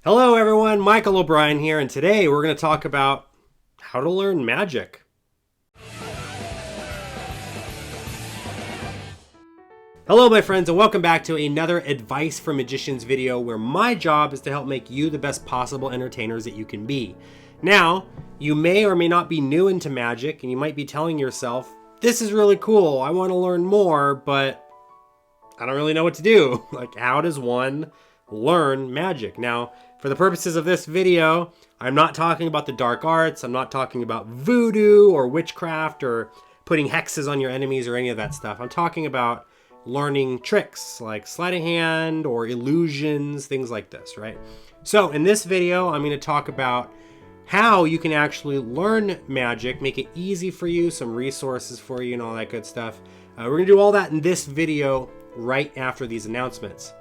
Hello everyone, Michael O'Brien here, and today we're going to talk about how to learn magic. Hello my friends, and welcome back to another Advice for Magicians video where my job is to help make you the best possible entertainers that you can be. Now, you may or may not be new into magic, and you might be telling yourself, this is really cool, I want to learn more, but I don't really know what to do. Like, how does one learn magic? Now, for the purposes of this video, I'm not talking about the dark arts, I'm not talking about voodoo or witchcraft or putting hexes on your enemies or any of that stuff. I'm talking about learning tricks like sleight of hand or illusions, things like this, right? So in this video, I'm going to talk about how you can actually learn magic, make it easy for you, some resources for you and all that good stuff. We're going to do all that in this video right after these announcements.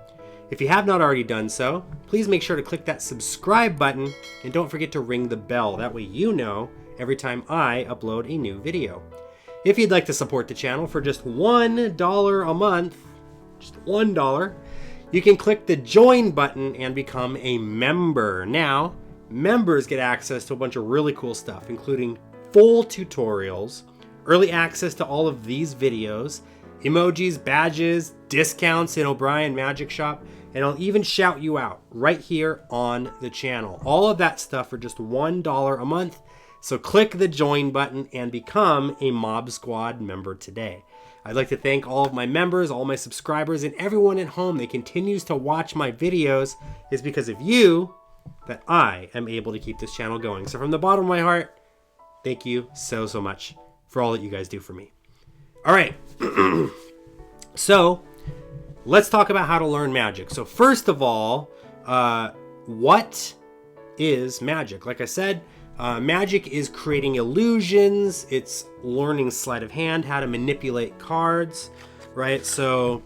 If you have not already done so, please make sure to click that subscribe button and don't forget to ring the bell. That way you know every time I upload a new video. If you'd like to support the channel for just $1 a month, just $1, you can click the join button and become a member. Now, members get access to a bunch of really cool stuff, including full tutorials, early access to all of these videos, emojis, badges, discounts in O'Brien Magic Shop, and I'll even shout you out right here on the channel. All of that stuff for just $1 a month. So click the join button and become a Mob Squad member today. I'd like to thank all of my members, all my subscribers, and everyone at home that continues to watch my videos. It's because of you that I am able to keep this channel going. So from the bottom of my heart, thank you so much for all that you guys do for me. All right. So let's talk about how to learn magic. So first of all, what is magic? Like I said, magic is creating illusions. It's learning sleight of hand, how to manipulate cards, right? So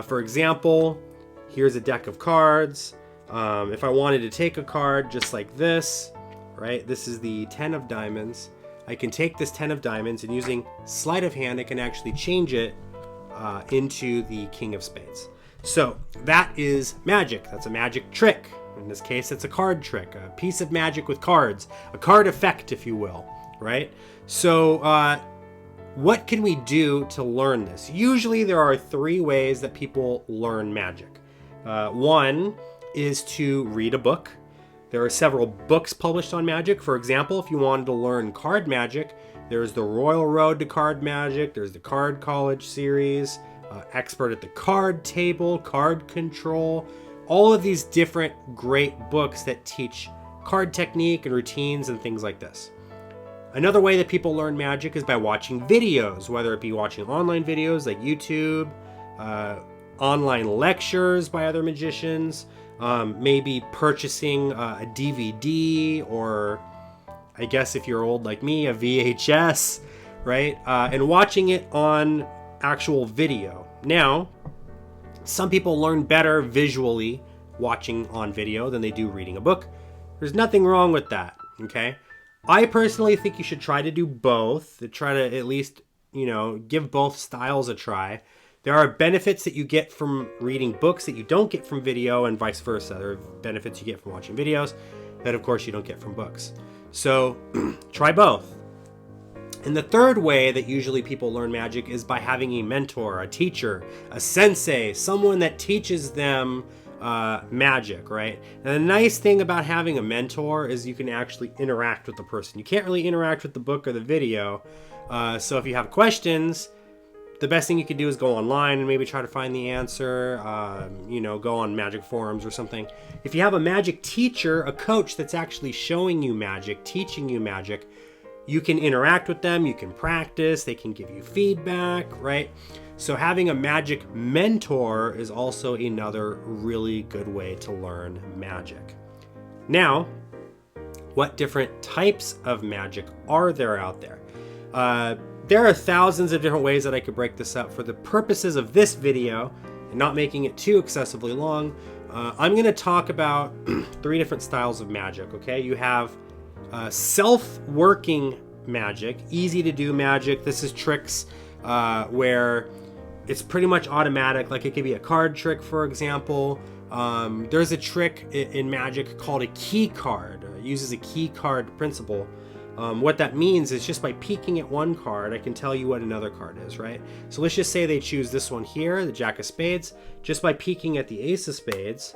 for example, here's a deck of cards. If I wanted to take a card just like this, right? This is the 10 of diamonds. I can take this 10 of diamonds, and using sleight of hand, I can actually change it into the king of spades. So that is magic. That's a magic trick. In this case, it's a card trick, a piece of magic with cards, a card effect, if you will, right? So what can we do to learn this? Usually there are three ways that people learn magic. One is to read a book. There are several books published on magic. For example, if you wanted to learn card magic, there's the Royal Road to Card Magic, there's the Card College series, Expert at the Card Table, Card Control, all of these different great books that teach card technique and routines and things like this. Another way that people learn magic is by watching videos, whether it be watching online videos like YouTube, online lectures by other magicians, maybe purchasing a DVD, or I guess if you're old like me, a VHS, right? And watching it on actual video. Now, some people learn better visually watching on video than they do reading a book. There's nothing wrong with that, okay? I personally think you should try to do both, to try to at least, give both styles a try. There are benefits that you get from reading books that you don't get from video, and vice versa. There are benefits you get from watching videos that, of course, you don't get from books. So try both. And the third way that usually people learn magic is by having a mentor, a teacher, a sensei, someone that teaches them magic, right? And the nice thing about having a mentor is you can actually interact with the person. You can't really interact with the book or the video. So if you have questions, the best thing you can do is go online and maybe try to find the answer, go on magic forums or something. If you have a magic teacher, a coach that's actually showing you magic, teaching you magic, you can interact with them, you can practice, they can give you feedback, right? So having a magic mentor is also another really good way to learn magic. Now, what different types of magic are there out there? There are thousands of different ways that I could break this up. For the purposes of this video, and not making it too excessively long, I'm going to talk about three different styles of magic, okay? You have self-working magic, easy to do magic. This is tricks where it's pretty much automatic. Like it could be a card trick, for example, There's a trick in Magic called a key card. It uses a key card principle. What that means is just by peeking at one card, I can tell you what another card is, right? So let's just say they choose this one here, the Jack of Spades. Just by peeking at the Ace of Spades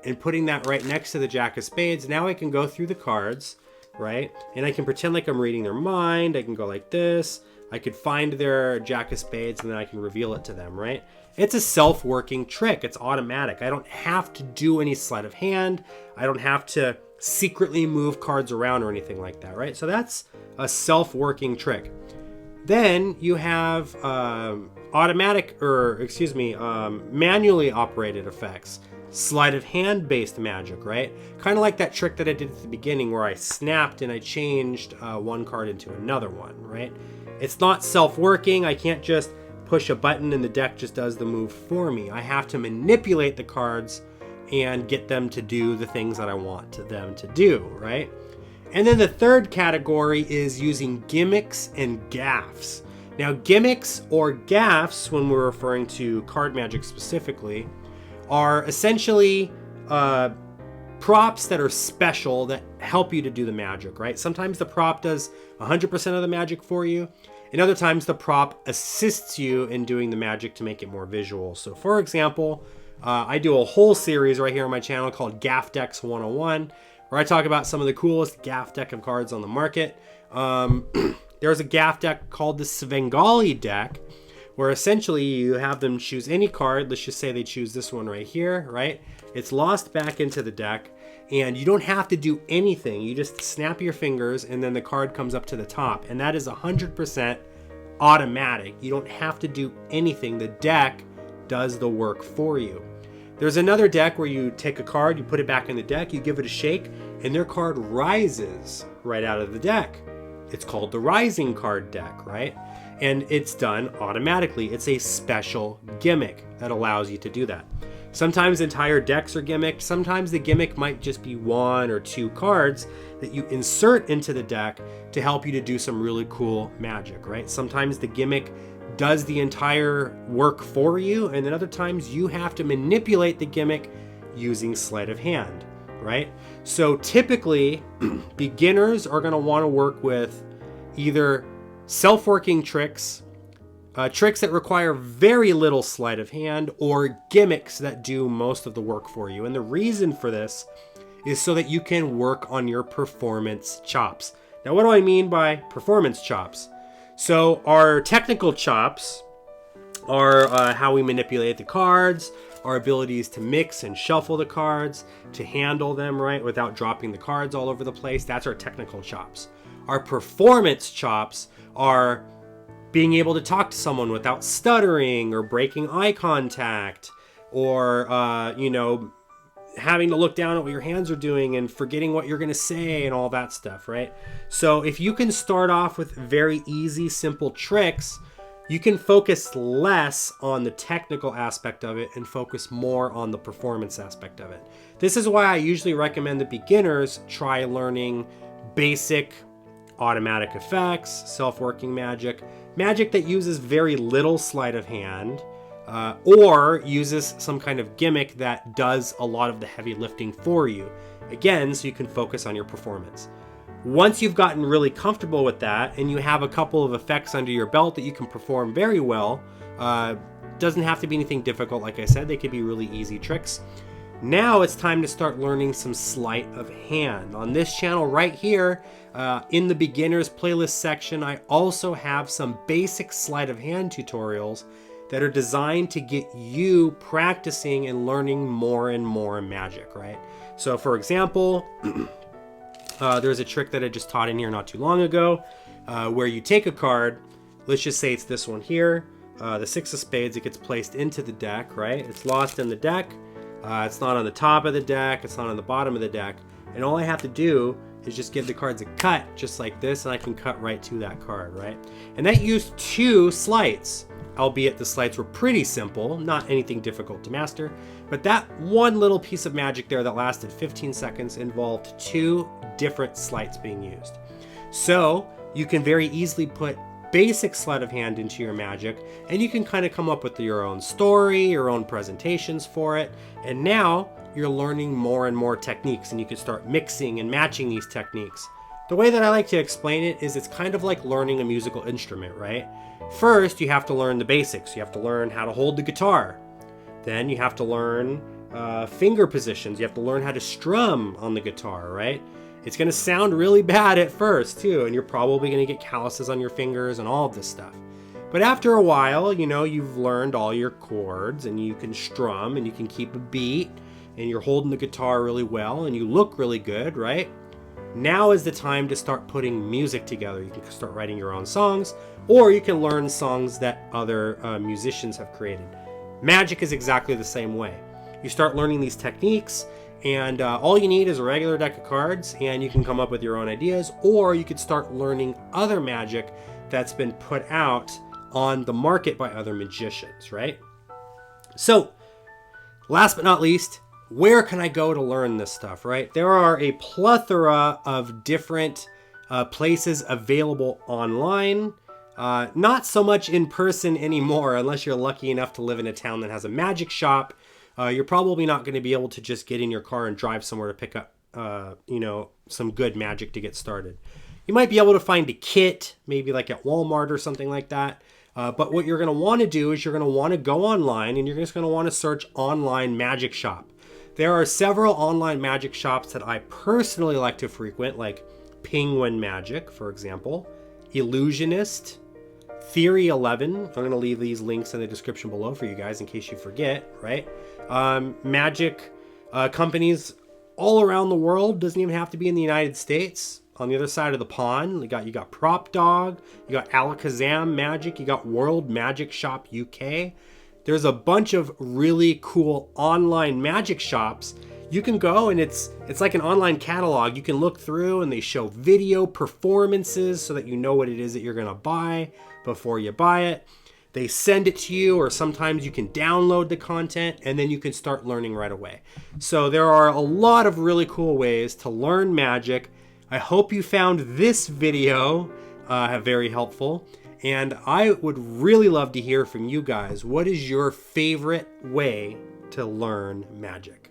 and putting that right next to the Jack of Spades, now I can go through the cards, right? And I can pretend like I'm reading their mind. I can go like this. I could find their Jack of Spades and then I can reveal it to them, right? It's a self-working trick. It's automatic. I don't have to do any sleight of hand. I don't have to secretly move cards around or anything like that, right? So that's a self-working trick. Then you have manually operated effects. Sleight of hand based magic, right? Kind of like that trick that I did at the beginning where I snapped and I changed one card into another one, right? It's not self-working. I can't just push a button and the deck just does the move for me. I have to manipulate the cards and get them to do the things that I want them to do, right? And then the third category is using gimmicks and gaffs. Now, gimmicks or gaffs, when we're referring to card magic specifically, are essentially props that are special that help you to do the magic, right? Sometimes the prop does 100% of the magic for you, and other times the prop assists you in doing the magic to make it more visual. So for example, I do a whole series right here on my channel called Gaff Decks 101, where I talk about some of the coolest gaff deck of cards on the market. There's a gaff deck called the Svengali deck, where essentially you have them choose any card. Let's just say they choose this one right here, right? It's lost back into the deck, and you don't have to do anything. You just snap your fingers, and then the card comes up to the top, and that is 100% automatic. You don't have to do anything. The deck does the work for you. There's another deck where you take a card, you put it back in the deck, you give it a shake, and their card rises right out of the deck. It's called the rising card deck, right? And it's done automatically. It's a special gimmick that allows you to do that. Sometimes entire decks are gimmicked. Sometimes the gimmick might just be one or two cards that you insert into the deck to help you to do some really cool magic, right? Sometimes the gimmick does the entire work for you, and then other times you have to manipulate the gimmick using sleight of hand, right? So typically, beginners are going to want to work with either self-working tricks, tricks that require very little sleight of hand, or gimmicks that do most of the work for you. And the reason for this is so that you can work on your performance chops. Now, what do I mean by performance chops? So our technical chops are how we manipulate the cards, our abilities to mix and shuffle the cards, to handle them right without dropping the cards all over the place. That's our technical chops. Our performance chops are being able to talk to someone without stuttering or breaking eye contact, or having to look down at what your hands are doing and forgetting what you're going to say and all that stuff, right? So if you can start off with very easy, simple tricks, you can focus less on the technical aspect of it and focus more on the performance aspect of it. This is why I usually recommend that beginners try learning basic automatic effects, self-working magic, magic that uses very little sleight of hand, or uses some kind of gimmick that does a lot of the heavy lifting for you. Again, so you can focus on your performance. Once you've gotten really comfortable with that and you have a couple of effects under your belt that you can perform very well, doesn't have to be anything difficult, like I said, they could be really easy tricks. Now it's time to start learning some sleight of hand. On this channel right here, in the beginners playlist section, I also have some basic sleight of hand tutorials that are designed to get you practicing and learning more and more magic, right? So for example, there's a trick that I just taught in here not too long ago, where you take a card, let's just say it's this one here, the Six of Spades, it gets placed into the deck, right? It's lost in the deck, it's not on the top of the deck, it's not on the bottom of the deck, and all I have to do is just give the cards a cut, just like this, and I can cut right to that card, right? And that used 2 sleights, albeit the sleights were pretty simple, not anything difficult to master, but that one little piece of magic there that lasted 15 seconds involved 2 different sleights being used. So you can very easily put basic sleight of hand into your magic, and you can kind of come up with your own story, your own presentations for it, and now you're learning more and more techniques, and you can start mixing and matching these techniques. The way that I like to explain it is it's kind of like learning a musical instrument, right? First, you have to learn the basics. You have to learn how to hold the guitar. Then you have to learn finger positions. You have to learn how to strum on the guitar, right? It's going to sound really bad at first too, and you're probably going to get calluses on your fingers and all of this stuff. But after a while, you know, you've learned all your chords and you can strum and you can keep a beat and you're holding the guitar really well and you look really good, right? Now is the time to start putting music together. You can start writing your own songs, or you can learn songs that other musicians have created. Magic is exactly the same way. You start learning these techniques, and all you need is a regular deck of cards, and you can come up with your own ideas, or you could start learning other magic that's been put out on the market by other magicians, right? So, last but not least, where can I go to learn this stuff, right? There are a plethora of different places available online. Not so much in person anymore, unless you're lucky enough to live in a town that has a magic shop. You're probably not going to be able to just get in your car and drive somewhere to pick up, some good magic to get started. You might be able to find a kit, maybe like at Walmart or something like that. But what you're going to want to do is you're going to want to go online and you're just going to want to search online magic shop. There are several online magic shops that I personally like to frequent, like Penguin Magic, for example, Illusionist, Theory 11. I'm going to leave these links in the description below for you guys in case you forget, right? Magic companies all around the world, doesn't even have to be in the United States. On the other side of the pond, you got Prop Dog, you got Alakazam Magic, you got World Magic Shop UK. There's a bunch of really cool online magic shops. You can go and it's like an online catalog. You can look through and they show video performances so that you know what it is that you're gonna buy before you buy it. They send it to you, or sometimes you can download the content and then you can start learning right away. So there are a lot of really cool ways to learn magic. I hope you found this video very helpful. And I would really love to hear from you guys. What is your favorite way to learn magic?